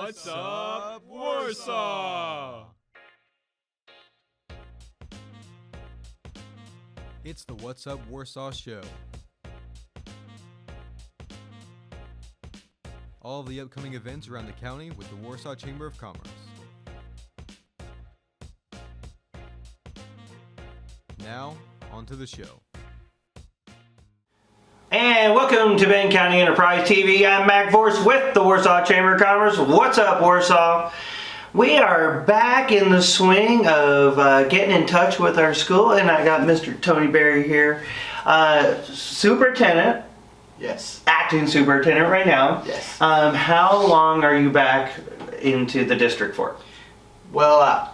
What's Up Warsaw? It's the What's Up Warsaw show. All of the upcoming events around the county with the Warsaw Chamber of Commerce. Now, on to the show. And welcome to Benton County Enterprise TV. I'm Mac Vorce with the Warsaw Chamber of Commerce. What's up, Warsaw? We are back in the swing of getting in touch with our school, and I got Mr. Tony Berry here, superintendent. Yes. Acting superintendent right now. Yes. How long are you back into the district for? Well,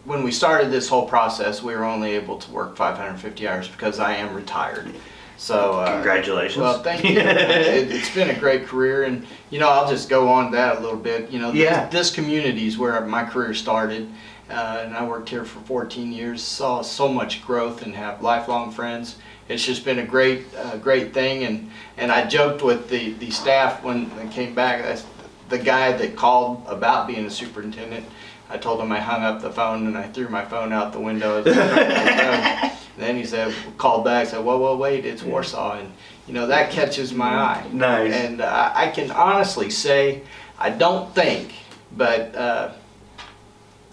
when we started this whole process, we were only able to work 550 hours because I am retired. So congratulations. Well, thank you. It's been a great career, and I'll just go on that a little bit. This community is where my career started, and I worked here for 14 years. Saw so much growth and have lifelong friends. It's just been a great thing, and I joked with the staff when they came back. The guy that called about being a superintendent, I told him I hung up the phone and I threw my phone out the window. And then he said, called back, said, well, wait, it's Warsaw. And, that catches my eye. Nice. And I can honestly say, I don't think, but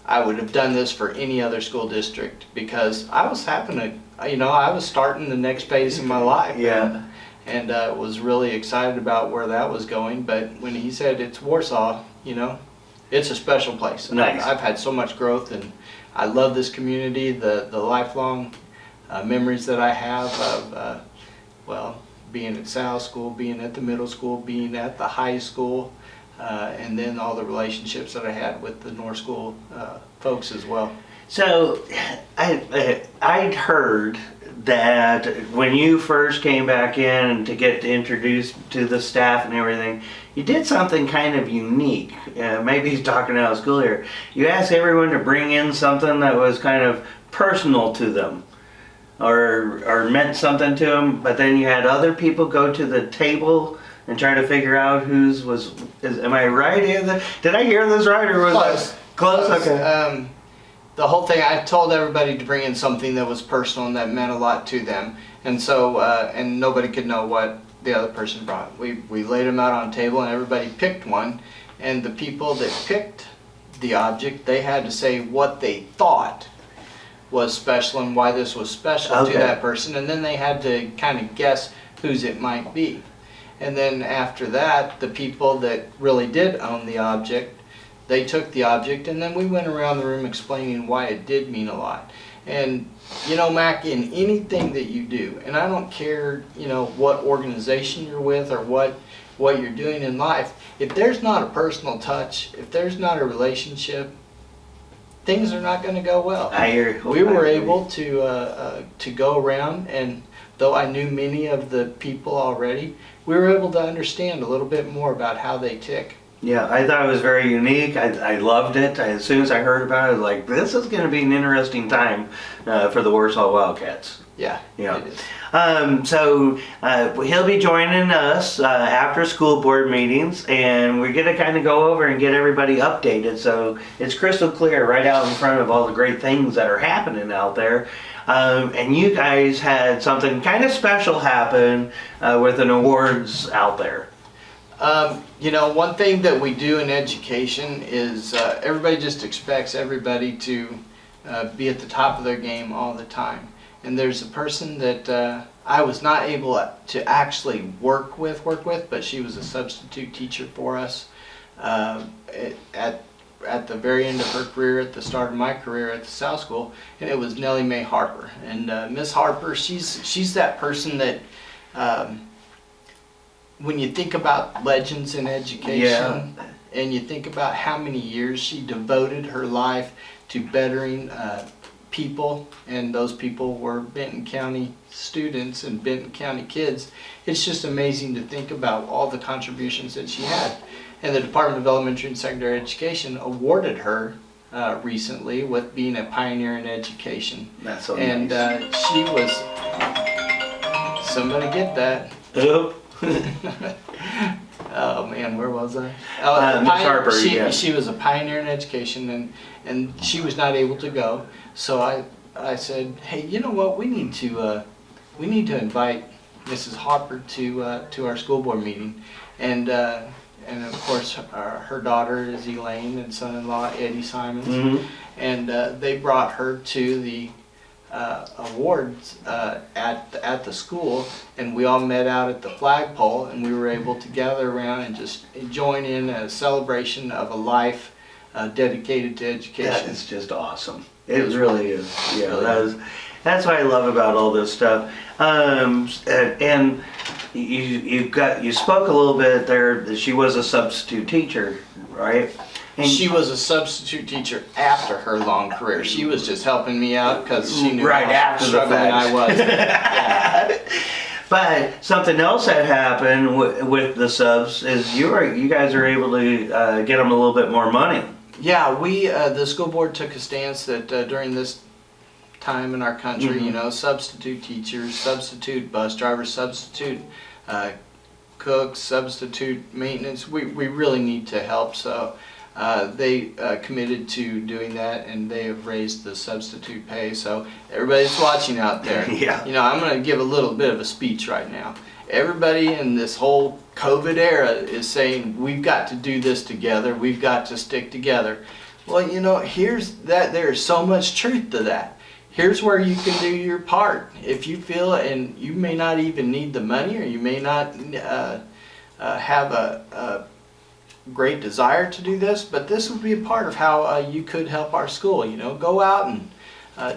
I would have done this for any other school district because I was I was starting the next phase of my life. Yeah. And was really excited about where that was going. But when he said it's Warsaw, it's a special place. Nice. I've had so much growth, and I love this community, the lifelong memories that I have of, being at South School, being at the middle school, being at the high school, and then all the relationships that I had with the North School folks as well. So, I'd heard that when you first came back in to get introduced to the staff and everything, you did something kind of unique. Maybe he's talking out of school here. You asked everyone to bring in something that was kind of personal to them, or meant something to them, but then you had other people go to the table and try to figure out whose was. Am I right? Did I hear this right, or was Close? Close. Okay. The whole thing, I told everybody to bring in something that was personal and that meant a lot to them, and so and nobody could know what the other person brought. We laid them out on a table and everybody picked one, and the people that picked the object, they had to say what they thought was special and why this was special to that person, and then they had to kind of guess whose it might be. And then after that, the people that really did own the object, they took the object, and then we went around the room explaining why it did mean a lot. And Mac, in anything that you do, and I don't care what organization you're with or what you're doing in life, if there's not a personal touch, if there's not a relationship, things are not going to go well. I hear. We were able to go around, and though I knew many of the people already, we were able to understand a little bit more about how they tick. Yeah, I thought it was very unique. I loved it. As soon as I heard about it, I was like, this is going to be an interesting time for the Warsaw Wildcats. Yeah, Yeah. it is. So he'll be joining us after school board meetings, and we're going to kind of go over and get everybody updated so it's crystal clear right out in front of all the great things that are happening out there. And you guys had something kind of special happen with an awards out there. One thing that we do in education is everybody just expects everybody to be at the top of their game all the time. And there's a person that I was not able to actually work with, but she was a substitute teacher for us at the very end of her career, at the start of my career at the South School, and it was Nellie Mae Harper. And Miss Harper, she's that person that when you think about legends in education, and you think about how many years she devoted her life to bettering people, and those people were Benton County students and Benton County kids, it's just amazing to think about all the contributions that she had. And the Department of Elementary and Secondary Education awarded her recently with being a pioneer in education. That's so and nice. She was, somebody get that. Oop. Oh man. man, where was I? Miss Harper, yeah. She was a pioneer in education, and she was not able to go. So I said, hey, you know what? We need to invite Mrs. Harper to our school board meeting, and of course her daughter is Elaine and son-in-law Eddie Simons, Mm-hmm. and they brought her to the awards at the school, and we all met out at the flagpole, and we were able to gather around and just join in a celebration of a life dedicated to education. That is just awesome. It really is. Yeah, that's what I love about all this stuff. And you spoke a little bit there that she was a substitute teacher, right? And she was a substitute teacher after her long career. She was just helping me out because she knew right how after the struggling fact. I was. Yeah. But something else that happened with the subs is you guys are able to get them a little bit more money. Yeah, we the school board took a stance that during this time in our country, Mm-hmm. you know, substitute teachers, substitute bus drivers, substitute cooks, substitute maintenance, we really need to help. So they committed to doing that, and they have raised the substitute pay. So everybody's watching out there. Yeah. You know, I'm going to give a little bit of a speech right now. Everybody in this whole COVID era is saying we've got to do this together. We've got to stick together. Well, you know, there's so much truth to that. Here's where you can do your part. If you feel, and you may not even need the money, or you may not have a great desire to do this, but this would be a part of how you could help our school. You know, go out and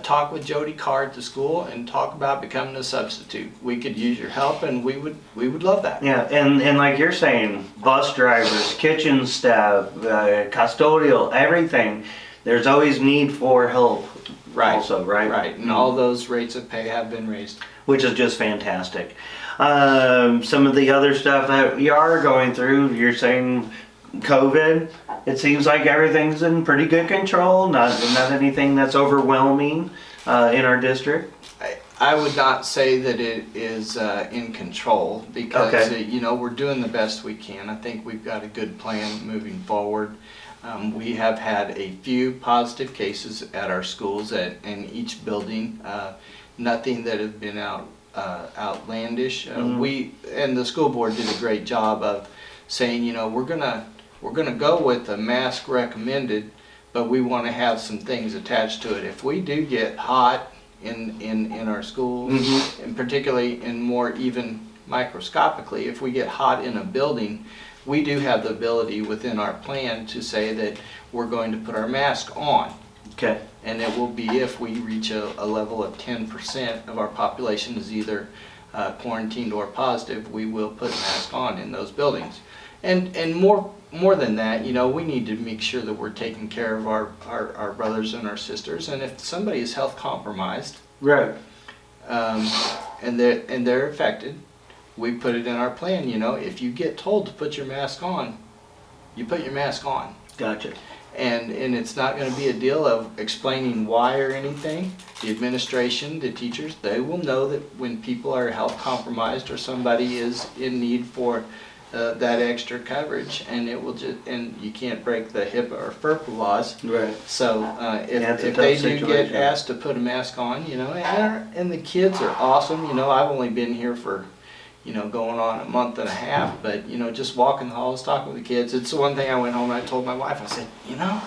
talk with Jody Carr at the school and talk about becoming a substitute. We could use your help, and we would love that. Yeah, and like you're saying, bus drivers, kitchen staff, custodial, everything. There's always need for help. Right. Also, right? Right, and all those rates of pay have been raised. Which is just fantastic. Some of the other stuff that you are going through, you're saying COVID. It seems like everything's in pretty good control. Not anything that's overwhelming in our district. I would not say that it is in control, because Okay. you know, we're doing the best we can. I think we've got a good plan moving forward. We have had a few positive cases at our schools in each building. Nothing that have been outlandish. We and the school board did a great job of saying, you know, we're gonna go with the mask recommended, but we want to have some things attached to it. If we do get hot in our schools, and particularly in more even microscopically, if we get hot in a building, we do have the ability within our plan to say that we're going to put our mask on. Okay. And it will be if we reach a level of 10% of our population is either quarantined or positive, we will put a mask on in those buildings. And more than that, you know, we need to make sure that we're taking care of our brothers and our sisters. And if somebody is health compromised, Right. and they're affected, we put it in our plan. You know, if you get told to put your mask on, you put your mask on. Gotcha. And it's not going to be a deal of explaining why or anything. The administration, the teachers, they will know that when people are health compromised or somebody is in need for that extra coverage, and it will just, and you can't break the HIPAA or FERPA laws. Right. So it's a if tough they do get situation. asked to put a mask on, you know, and the kids are awesome. You know, I've only been here for, you know, going on a month and a half, but, you know, just walking the halls, talking with the kids. It's the one thing I went home and I told my wife, I said, you know,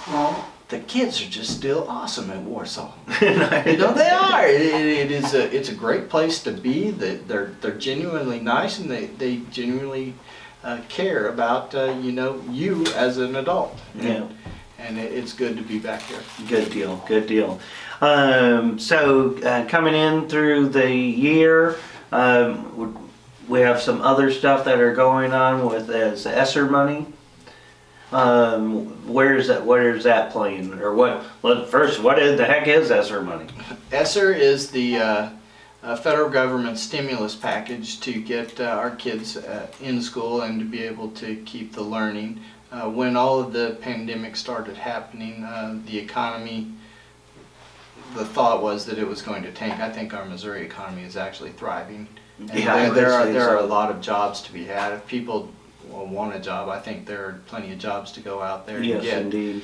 well, the kids are just still awesome at Warsaw. You know, they are. It's a great place to be. They're genuinely nice, and they genuinely care about, you know, you as an adult. Yeah. And it's good to be back here. Good deal. Good deal. So coming in through the year, we have some other stuff that are going on with as ESSER money. Where is that playing, or what? Well, first, what the heck is ESSER money? ESSER is the federal government stimulus package to get our kids in school and to be able to keep the learning. When all of the pandemic started happening, the economy, the thought was that it was going to tank. I think our Missouri economy is actually thriving. And Yeah, I would there say are so. a lot of jobs to be had. If people want a job. I think there are plenty of jobs to go out there and Yes, get. indeed.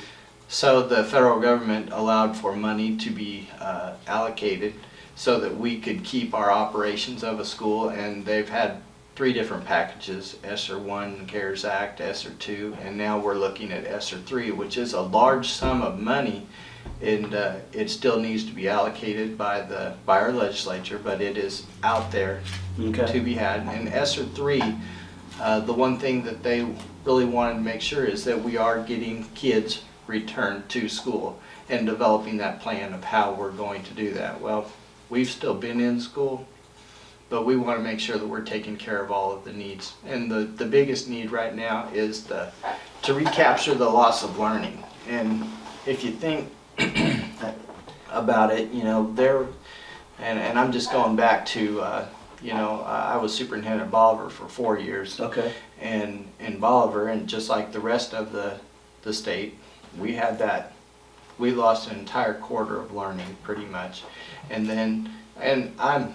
So the federal government allowed for money to be allocated so that we could keep our operations of a school, and they've had 3 different packages: ESSER 1, CARES Act, ESSER 2, and now we're looking at ESSER 3, which is a large sum of money, and it still needs to be allocated by our legislature, but it is out there to be had. And ESSER 3, the one thing that they really wanted to make sure is that we are getting kids returned to school and developing that plan of how we're going to do that. Well, we've still been in school, but we want to make sure that we're taking care of all of the needs. And the biggest need right now is to recapture the loss of learning. And if you think about it, you know, and I'm just going back to, you know, I was superintendent at Bolivar for 4 years. Okay. And in Bolivar, and just like the rest of the state, we had that, we lost an entire quarter of learning pretty much. And then, and I'm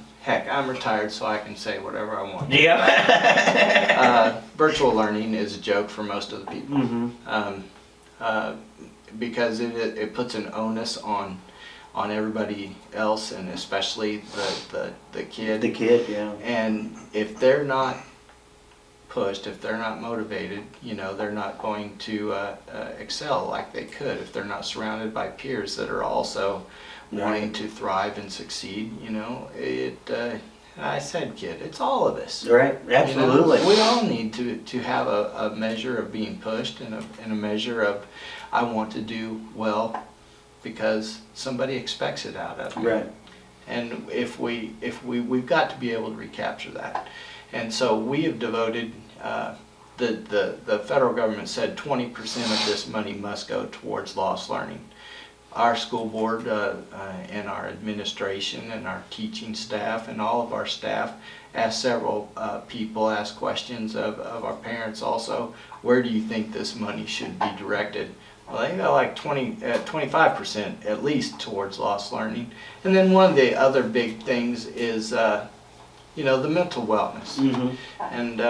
retired, so I can say whatever I want. Yeah. Virtual learning is a joke for most of the people. Mm-hmm. Because it puts an onus on everybody else, and especially the kid. The kid, yeah. And if they're not pushed, if they're not motivated, you know, they're not going to excel like they could if they're not surrounded by peers that are also wanting to thrive and succeed. You know, I said kid, it's all of us. Right, absolutely. You know, we all need to have a measure of being pushed and a measure of, I want to do well because somebody expects it out of me. Right. And if we've got to be able to recapture that. And so we have devoted, the federal government said 20% of this money must go towards lost learning. Our school board and our administration and our teaching staff and all of our staff asked several people, asked questions of our parents also, where do you think this money should be directed? Well, they got like 25% at least towards lost learning. And then one of the other big things is, you know, the mental wellness. Mm-hmm. And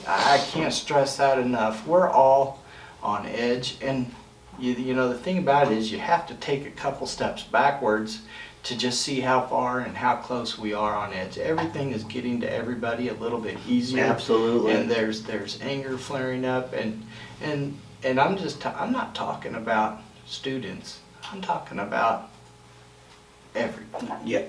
I can't stress that enough. We're all on edge, and you know, the thing about it is you have to take a couple steps backwards to just see how far and how close we are on edge. Everything is getting to everybody a little bit easier. Absolutely. And there's anger flaring up, and I'm not talking about students. I'm talking about everybody. Yeah.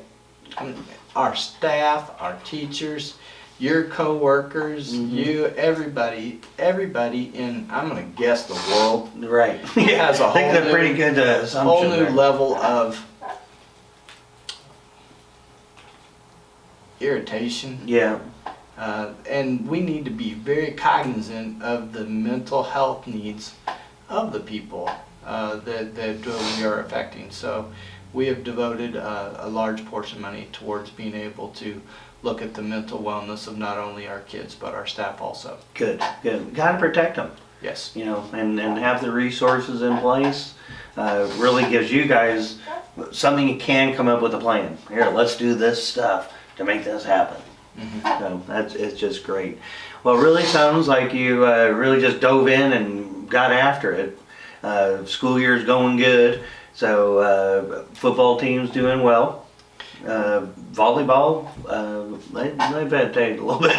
Our staff, our teachers, your co-workers, you, everybody in, I'm gonna guess the world. Right. Has a I think whole that's new, pretty good assumption whole new there. level of irritation. Yeah. And we need to be very cognizant of the mental health needs of the people that we are affecting. So we have devoted a large portion of money towards being able to look at the mental wellness of not only our kids but our staff also. Good, good. Got to protect them. Yes. You know, and have the resources in place. Really gives you guys something you can come up with a plan. Here, let's do this stuff to make this happen. So it's just great. Well, it really sounds like you really just dove in and got after it. School year's going good. So football team's doing well. Volleyball, they've had to take a little bit.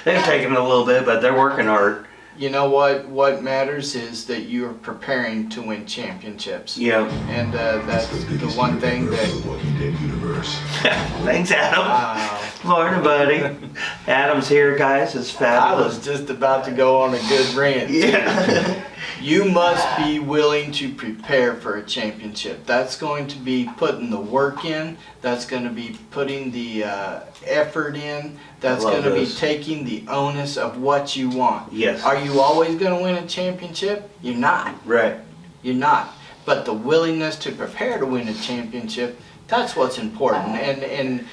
They've taken a little bit, but they're working hard. You know what matters is that you are preparing to win championships. Yeah. And that's the one thing that. Thanks, Adam. Morning, buddy. Adam's here, guys. It's I fabulous. was just about to go on a good rant. Yeah. You must be willing to prepare for a championship. That's going to be putting the work in. That's going to be putting the effort in. That's going to be taking the onus of what you want. Yes. Are you always going to win a championship? You're not. Right. You're not. But the willingness to prepare to win a championship, that's what's important. And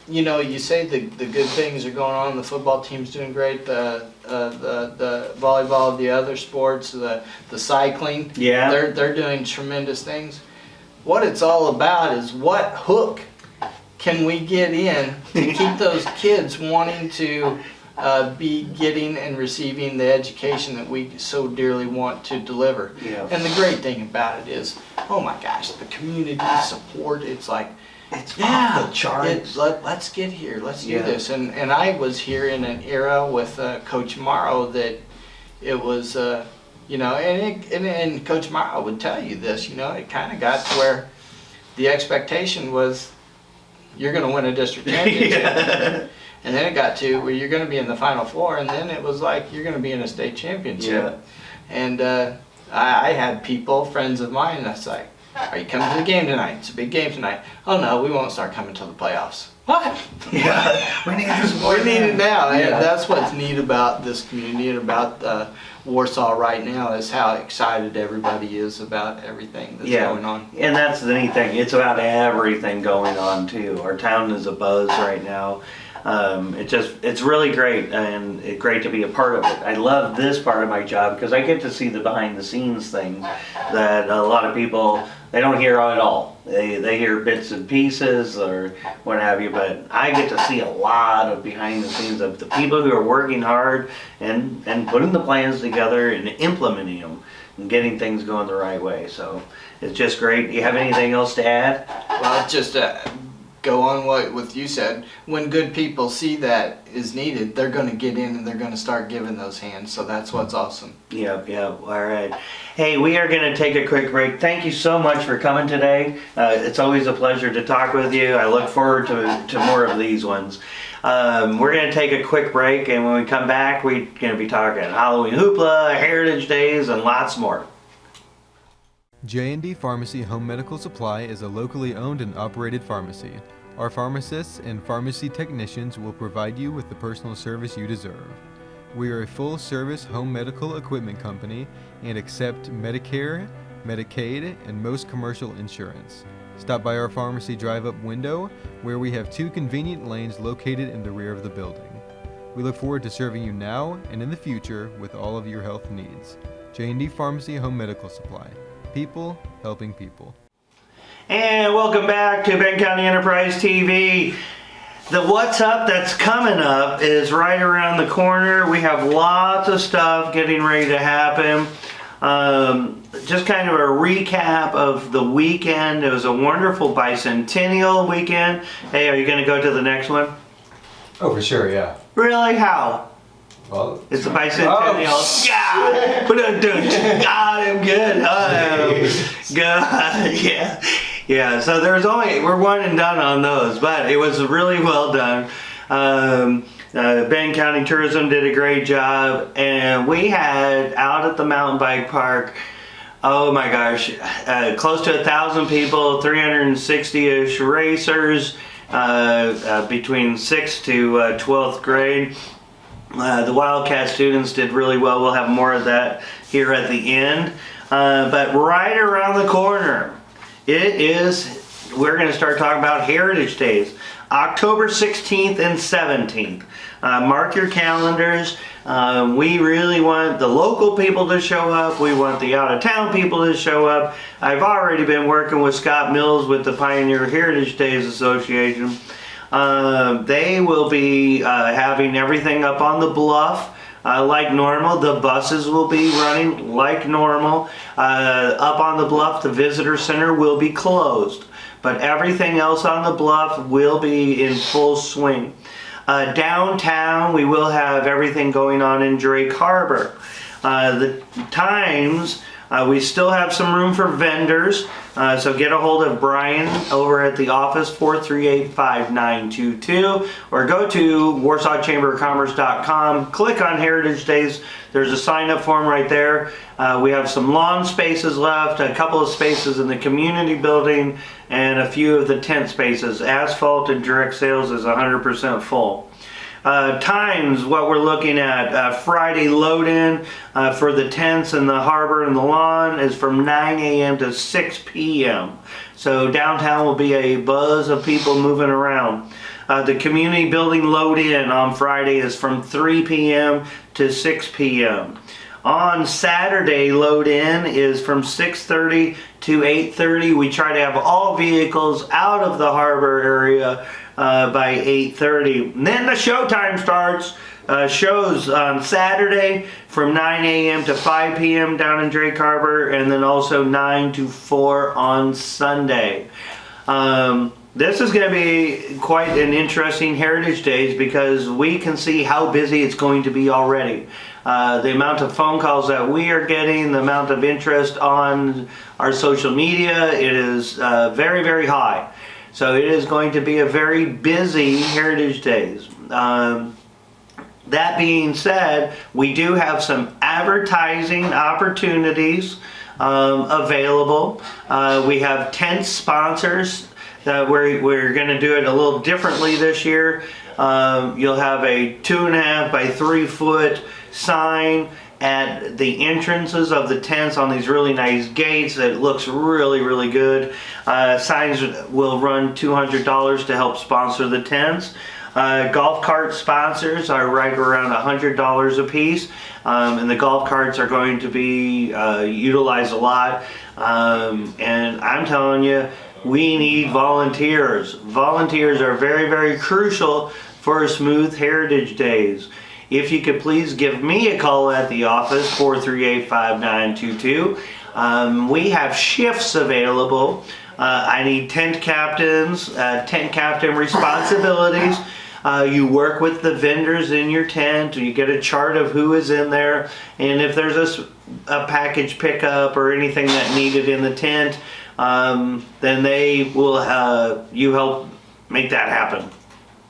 you know, you say the good things are going on. The football team's doing great. The volleyball, the other sports, the cycling. Yeah. They're doing tremendous things. What it's all about is what hook can we get in to keep those kids wanting to be getting and receiving the education that we so dearly want to deliver. Yeah. And the great thing about it is, oh my gosh, the community support, it's like, It's off the charts. let's get here, let's do Yeah. this. And I was here in an era with Coach Morrow that it was, you know, and Coach Morrow would tell you this, you know, it kind of got to where the expectation was you're going to win a district championship. Yeah. And then it got to where you're going to be in the Final Four, and then it was like you're going to be in a state championship. Yeah. And I had people, friends of mine, that's like, are you coming to the game tonight? It's a big game tonight. Oh no, we won't start coming till the playoffs. What? Yeah, we need this more. We need it now. Yeah. And that's what's neat about this community and about Warsaw right now is how excited everybody is about everything that's going on. And that's the neat thing. It's about everything going on too. Our town is abuzz right now. It's really great, and it's great to be a part of it. I love this part of my job because I get to see the behind the scenes thing that a lot of people, they don't hear at all. They hear bits and pieces or what have you, but I get to see a lot of behind the scenes of the people who are working hard and putting the plans together and implementing them and getting things going the right way. So it's just great. Do you have anything else to add? Well, just go on what you said. When good people see that is needed, they're going to get in and they're going to start giving those hands. So that's what's awesome. Yep. All right. Hey, we are going to take a quick break. Thank you so much for coming today. It's always a pleasure to talk with you. I look forward to more of these ones. We're going to take a quick break, and when we come back, we're going to be talking Halloween Hubla, Heritage Days, and lots more. J&D Pharmacy Home Medical Supply is a locally owned and operated pharmacy. Our pharmacists and pharmacy technicians will provide you with the personal service you deserve. We are a full-service home medical equipment company and accept Medicare, Medicaid, and most commercial insurance. Stop by our pharmacy drive-up window, where we have 2 convenient lanes located in the rear of the building. We look forward to serving you now and in the future with all of your health needs. J&D Pharmacy Home Medical Supply. People helping people. And welcome back to Benton County Enterprise TV. The What's Up that's coming up is right around the corner. We have lots of stuff getting ready to happen. Just kind of a recap of the weekend. It was a wonderful bicentennial weekend. Hey, are you going to go to the next one? Oh, for sure, yeah. Really? How? Well, It's a bicentennial. God, God, I'm good. God, yeah. So we're one and done on those, but it was really well done. Benton County Tourism did a great job, and we had out at the mountain bike park, oh my gosh, close to 1,000 people, 360-ish racers, between 6th to 12th grade. The Wildcat students did really well. We'll have more of that here at the end. But right around the corner, we're going to start talking about Heritage Days, October 16th and 17th. Mark your calendars. We really want the local people to show up. We want the out-of-town people to show up. I've already been working with Scott Mills with the Pioneer Heritage Days Association. They will be having everything up on the bluff like normal. The buses will be running like normal. Up on the bluff, the visitor center will be closed, but everything else on the bluff will be in full swing. Downtown, we will have everything going on in Drake Harbor. The times, we still have some room for vendors, so get a hold of Brian over at the office, 438-5922, or go to warsawchamberofcommerce.com, click on Heritage Days. There's a sign-up form right there. We have some lawn spaces left, a couple of spaces in the community building, and a few of the tent spaces. Asphalt and direct sales is 100% full. Times, what we're looking at, Friday load-in for the tents and the harbor and the lawn is from 9 a.m. to 6 p.m. So downtown will be a buzz of people moving around. The community building load-in on Friday is from 3 p.m. to 6 p.m. On Saturday, load-in is from 6:30 to 8:30. We try to have all vehicles out of the harbor area by 8:30. And then the showtime starts. shows on Saturday from 9 a.m. to 5 p.m. down in Drake Harbor, and then also 9 to 4 on Sunday. This is going to be quite an interesting Heritage Days because we can see how busy it's going to be already. The amount of phone calls that we are getting, the amount of interest on our social media, it is very, very high. So it is going to be a very busy Heritage Days. That being said, we do have some advertising opportunities available. We have tent sponsors. We're going to do it a little differently this year. You'll have a 2.5 by 3 foot sign at the entrances of the tents on these really nice gates. It looks really, really good. Signs will run $200 to help sponsor the tents. Golf cart sponsors are right around $100 a piece, and the golf carts are going to be utilized a lot. And I'm telling you, we need volunteers. Volunteers are very, very crucial for smooth Heritage Days. If you could please give me a call at the office, 438-5922. We have shifts available. I need tent captains, tent captain responsibilities. You work with the vendors in your tent, you get a chart of who is in there, and if there's a package pickup or anything that needed in the tent, then they will you help make that happen.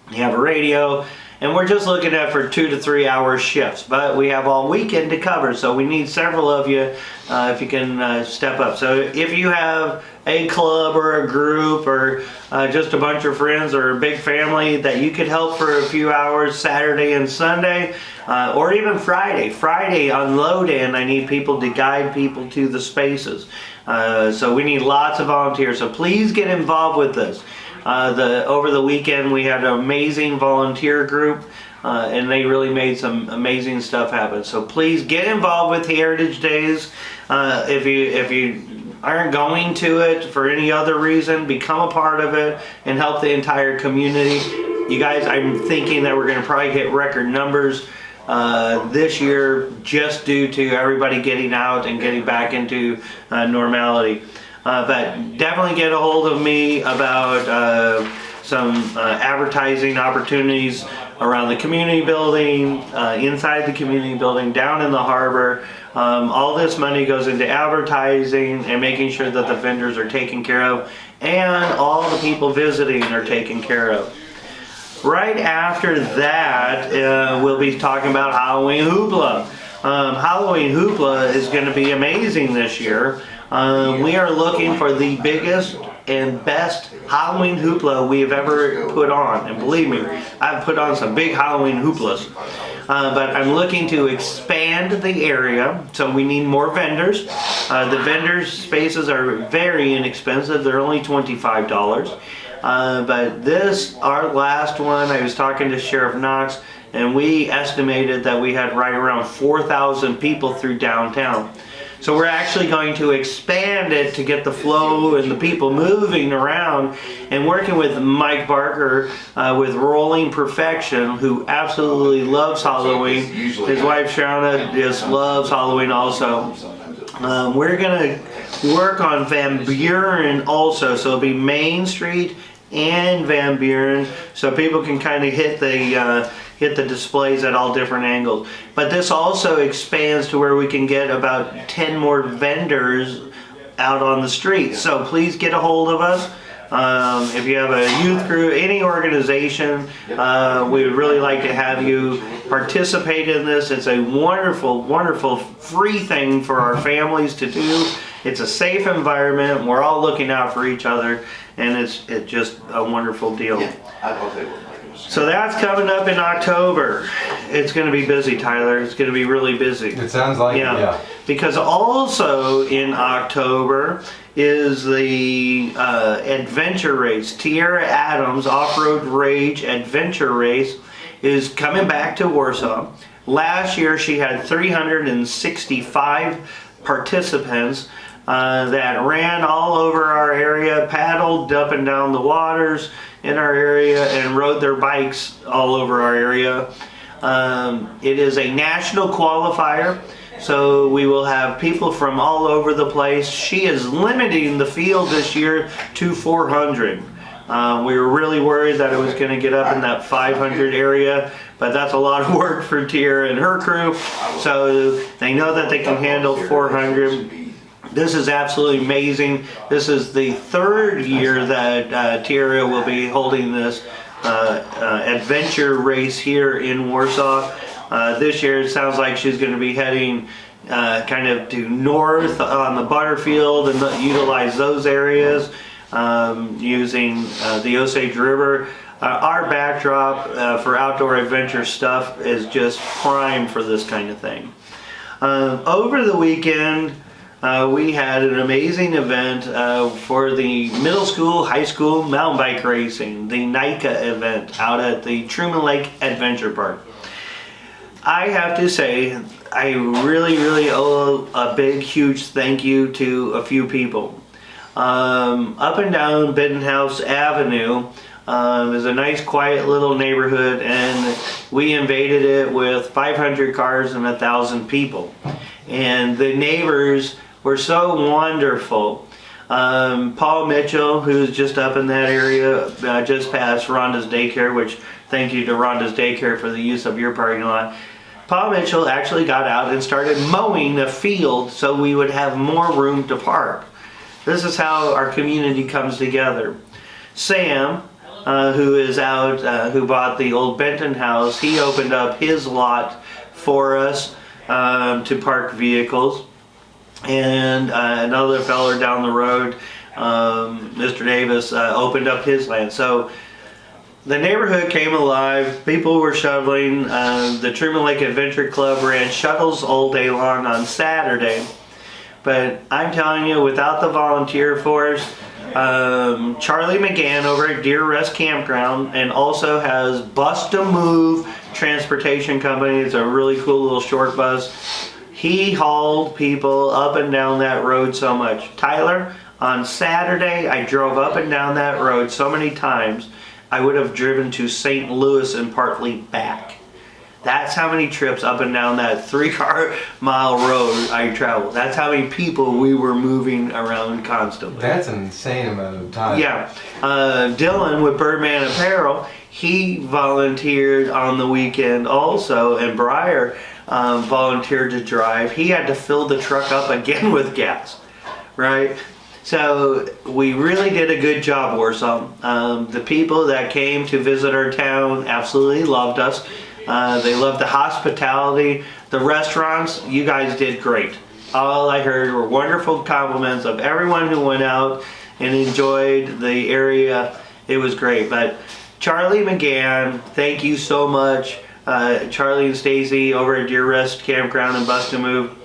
You have a radio, and we're just looking at for 2 to 3 hour shifts, but we have all weekend to cover, so we need several of you if you can step up. So if you have a club or a group or just a bunch of friends or a big family that you could help for a few hours Saturday and Sunday, or even Friday on load in, I need people to guide people to the spaces. So we need lots of volunteers, so please get involved with this. Over the weekend we had an amazing volunteer group, and they really made some amazing stuff happen. So please get involved with Heritage Days. If you aren't going to it for any other reason, become a part of it and help the entire community. You guys, I'm thinking that we're going to probably hit record numbers this year just due to everybody getting out and getting back into normality. But definitely get a hold of me about some advertising opportunities around the community building, inside the community building, down in the harbor. All this money goes into advertising and making sure that the vendors are taken care of and all the people visiting are taken care of. Right after that, we'll be talking about Halloween Hubla. Halloween Hubla is going to be amazing this year. We are looking for the biggest and best Halloween hoopla we have ever put on. And believe me, I've put on some big Halloween hooplas. But I'm looking to expand the area, so we need more vendors. The vendors' spaces are very inexpensive. They're only $25. But this, our last one, I was talking to Sheriff Knox, and we estimated that we had right around 4,000 people through downtown. So we're actually going to expand it to get the flow and the people moving around, and working with Mike Barker with Rolling Perfection, who absolutely loves Halloween. His wife Shauna just loves Halloween also. We're going to work on Van Buren also, so it'll be Main Street and Van Buren, so people can kind of hit the displays at all different angles. But this also expands to where we can get about 10 more vendors out on the street. So please get a hold of us. If you have a youth group, any organization, we would really like to have you participate in this. It's a wonderful, wonderful free thing for our families to do. It's a safe environment. We're all looking out for each other, and it's just a wonderful deal. So that's coming up in October. It's going to be busy, Tyler. It's going to be really busy. It sounds like it, yeah. Because also in October is the adventure race. Tierra Adams Off-Road Rage Adventure Race is coming back to Warsaw. Last year she had 365 participants that ran all over our area, paddled up and down the waters in our area, and rode their bikes all over our area. It is a national qualifier, so we will have people from all over the place. She is limiting the field this year to 400. We were really worried that it was going to get up in that 500 area, but that's a lot of work for Tierra and her crew, so they know that they can handle 400. This is absolutely amazing. This is the third year that Tierra will be holding this adventure race here in Warsaw. This year it sounds like she's going to be heading kind of to north on the Butterfield and utilize those areas using the Osage River. Our backdrop for outdoor adventure stuff is just prime for this kind of thing. Over the weekend we had an amazing event for the middle school, high school mountain bike racing, the NICA event out at the Truman Lake Adventure Park. I have to say, I really owe a big, huge thank you to a few people. Up and down Bittenhouse Avenue is a nice, quiet little neighborhood, and we invaded it with 500 cars and 1,000 people. And the neighbors were so wonderful. Paul Mitchell, who's just up in that area, just past Rhonda's daycare, which thank you to Rhonda's daycare for the use of your parking lot. Paul Mitchell actually got out and started mowing the field so we would have more room to park. This is how our community comes together. Sam, who is out, who bought the old Benton house, he opened up his lot for us to park vehicles. And another feller down the road, Mr. Davis, opened up his land. So the neighborhood came alive. People were shoveling. The Truman Lake Adventure Club ran shuttles all day long on Saturday. But I'm telling you, without the volunteer force, Charlie McGann over at Deer Rest Campground, and also has Bus to Move Transportation Company. It's a really cool little short bus. He hauled people up and down that road so much. Tyler, on Saturday, I drove up and down that road so many times, I would have driven to St. Louis and partly back. That's how many trips up and down that 3-mile road I traveled. That's how many people we were moving around constantly. That's an insane amount of time. Yeah. Dylan with Birdman Apparel, he volunteered on the weekend also, and Breyer volunteered to drive. He had to fill the truck up again with gas, right? So we really did a good job, Warsaw. The people that came to visit our town absolutely loved us. They loved the hospitality. The restaurants, you guys did great. All I heard were wonderful compliments of everyone who went out and enjoyed the area. It was great. But Charlie McGann, thank you so much. Charlie and Stacy over at Deer Rest Campground and Bus to Move.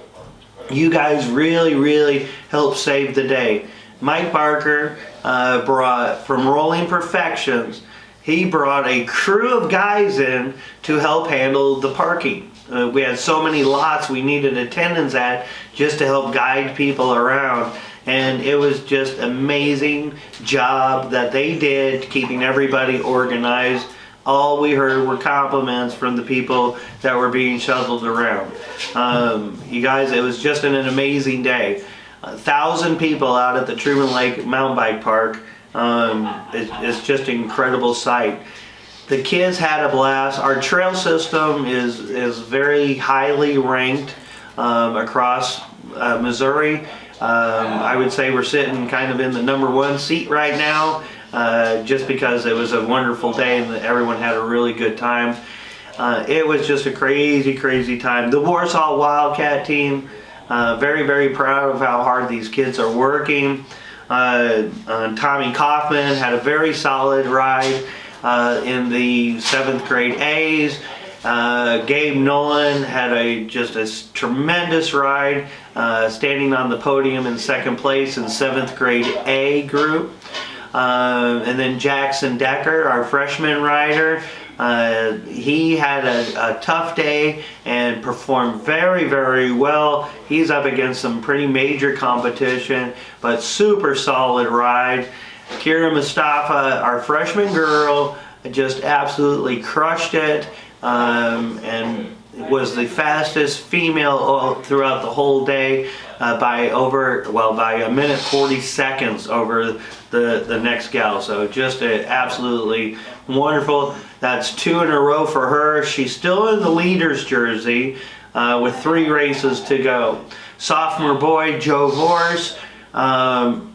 You guys really helped save the day. Mike Barker brought from Rolling Perfections. He brought a crew of guys in to help handle the parking. We had so many lots we needed attendants at just to help guide people around. And it was just amazing job that they did keeping everybody organized. All we heard were compliments from the people that were being shuttled around. You guys, it was just an amazing day. 1,000 people out at the Truman Lake Mountain Bike Park. It's just an incredible sight. The kids had a blast. Our trail system is very highly ranked across Missouri. I would say we're sitting kind of in the #1 seat right now, just because it was a wonderful day and everyone had a really good time. It was just a crazy time. The Warsaw Wildcat team, very proud of how hard these kids are working. Tommy Kaufman had a very solid ride in the 7th grade A's. Gabe Nolan had just a tremendous ride, standing on the podium in 2nd place in 7th grade A group. And then Jackson Decker, our freshman rider, he had a tough day and performed very well. He's up against some pretty major competition, but super solid ride. Kira Mustafa, our freshman girl, just absolutely crushed it. and was the fastest female throughout the whole day by a minute 40 seconds over the next gal. So just absolutely wonderful. That's 2 in a row for her. She's still in the leader's jersey with 3 races to go. Sophomore boy Joe Vorce,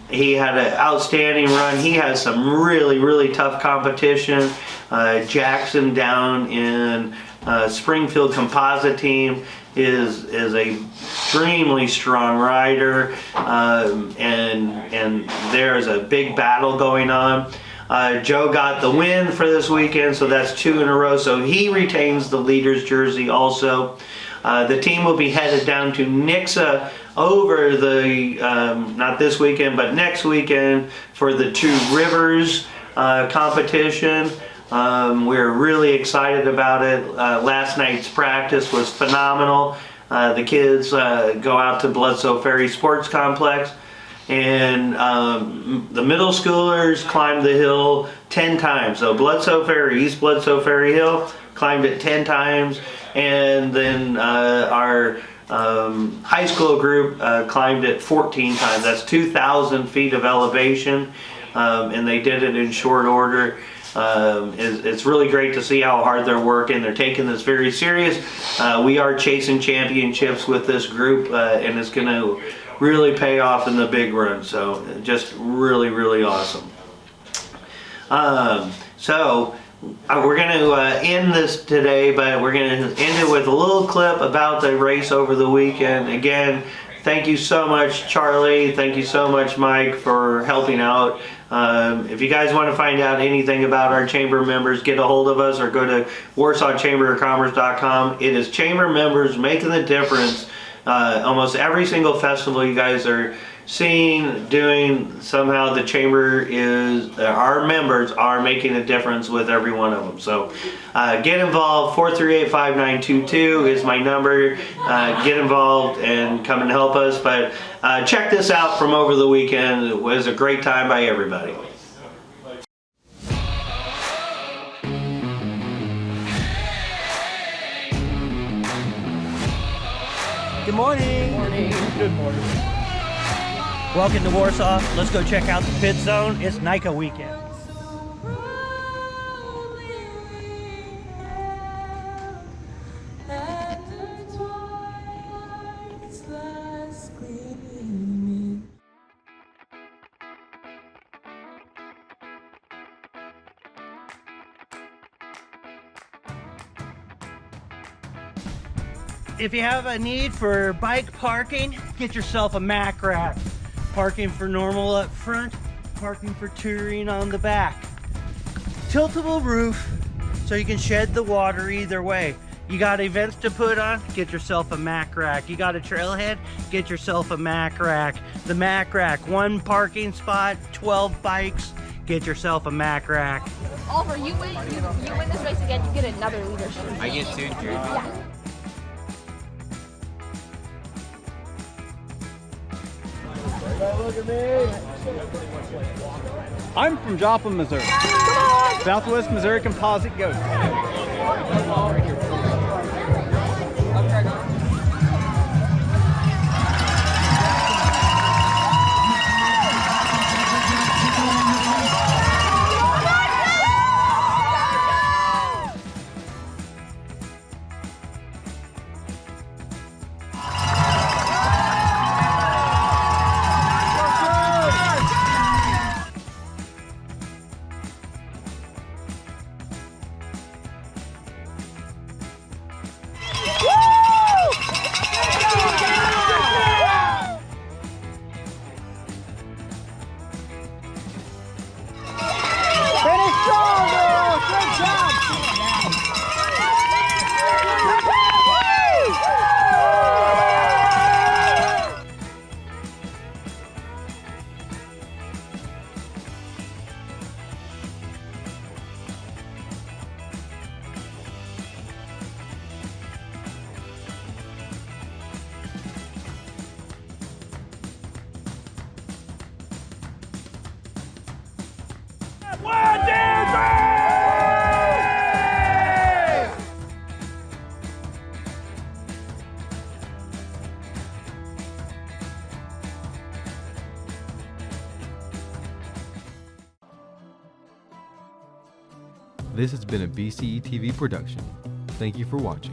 he had an outstanding run. He has some really tough competition. Jackson down in Springfield Composite Team is a extremely strong rider, and there's a big battle going on. Joe got the win for this weekend, so that's 2 in a row, so he retains the leader's jersey also. The team will be headed down to Nixa over the, not this weekend, but next weekend for the 2 Rivers competition. We're really excited about it. Last night's practice was phenomenal. The kids go out to Bloodsoe Ferry Sports Complex, and the middle schoolers climbed the hill 10 times. So Bloodsoe Ferry, East Bloodsoe Ferry Hill, climbed it 10 times, and then our high school group climbed it 14 times. That's 2,000 feet of elevation, and they did it in short order. It's really great to see how hard they're working. They're taking this very serious. We are chasing championships with this group, and it's going to really pay off in the big run. So just really awesome. So we're going to end this today, but we're going to end it with a little clip about the race over the weekend. Again, thank you so much, Charlie. Thank you so much, Mike, for helping out. If you guys want to find out anything about our chamber members, get a hold of us or go to warsawchamberofcommerce.com. It is chamber members making the difference. Almost every single festival you guys are seeing, doing, somehow the chamber is, our members are making a difference with every one of them. So get involved. 438-5922 is my number. Get involved and come and help us. But check this out from over the weekend. It was a great time by everybody. Good morning. Good morning. Welcome to Warsaw. Let's go check out the pit zone. It's NICA weekend. If you have a need for bike parking, get yourself a Mac rack. Parking for normal up front, parking for touring on the back. Tiltable roof, so you can shed the water either way. You got events to put on, get yourself a Mac rack. You got a trailhead, get yourself a Mac rack. The Mac rack, 1 parking spot, 12 bikes, get yourself a Mac rack. Oliver, you win this race again, you get another leadership. I get 2 jerseys. Yeah. Look at me. I'm from Joplin, Missouri. Southwest Missouri Composite Goat. This has been a BCE TV production. Thank you for watching.